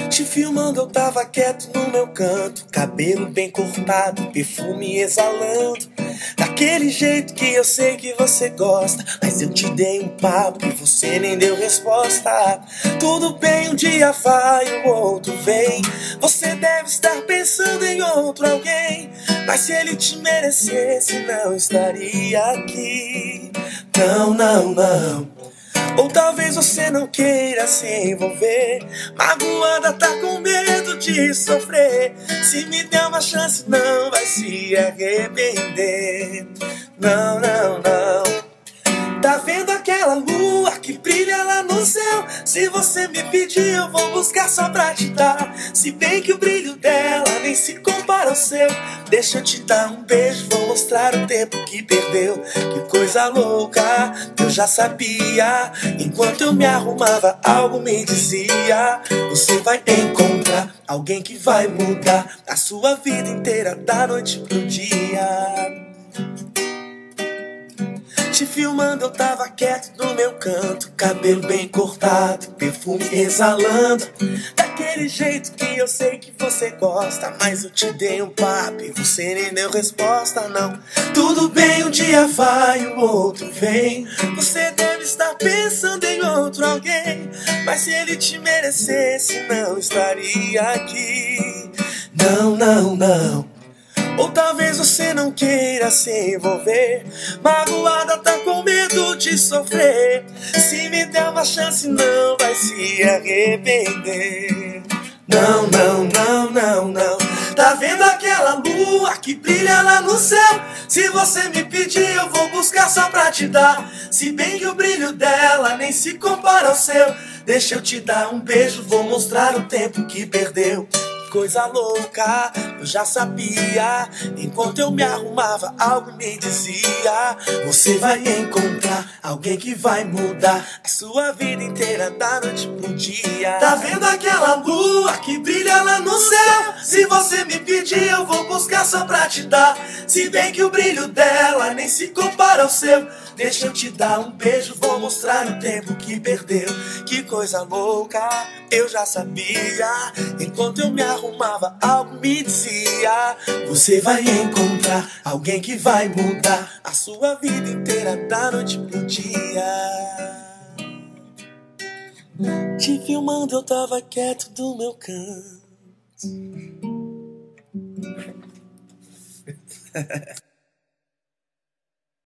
Te filmando eu tava quieto no meu canto, cabelo bem cortado, perfume exalando, daquele jeito que eu sei que você gosta. Mas eu te dei um papo e você nem deu resposta. Tudo bem, um dia vai, o outro vem. Você deve estar pensando em outro alguém, mas se ele te merecesse não estaria aqui. Não, não, não. Ou talvez você não queira se envolver, magoada, tá com medo de sofrer. Se me der uma chance não vai se arrepender. Não, não, não. Tá vendo aquela lua que brilha lá no céu? Se você me pedir eu vou buscar só pra te dar. Se bem que o brilho dela nem se compara ao seu. Deixa eu te dar um beijo, vou mostrar o tempo que perdeu. Que coisa louca, eu já sabia. Enquanto eu me arrumava algo me dizia: você vai encontrar alguém que vai mudar a sua vida inteira, da noite pro dia. Te filmando eu tava quieto no meu canto, cabelo bem cortado, perfume exalando, daquele jeito que eu sei que você gosta. Mas eu te dei um papo e você nem deu resposta, não. Tudo bem, um dia vai, o outro vem. Você deve estar pensando em outro alguém, mas se ele te merecesse não estaria aqui. Não, não, não. Ou talvez você não queira se envolver, magoada, tá com medo de sofrer. Se me der uma chance não vai se arrepender. Não, não, não, não, não. Tá vendo aquela lua que brilha lá no céu? Se você me pedir eu vou buscar só pra te dar. Se bem que o brilho dela nem se compara ao seu. Deixa eu te dar um beijo, vou mostrar o tempo que perdeu. Coisa louca, eu já sabia. Enquanto eu me arrumava, algo me dizia: você vai encontrar alguém que vai mudar a sua vida inteira, da noite pro dia. Tá vendo aquela lua que brilha lá no céu? Se você me pedir, eu vou buscar só pra te dar. Se bem que o brilho dela nem se compara ao seu. Deixa eu te dar um beijo, vou mostrar o tempo que perdeu. Que coisa louca, eu já sabia. Enquanto eu me arrumava, algo me dizia: você vai encontrar alguém que vai mudar a sua vida inteira, da noite pro dia. Te filmando eu tava quieto do meu canto.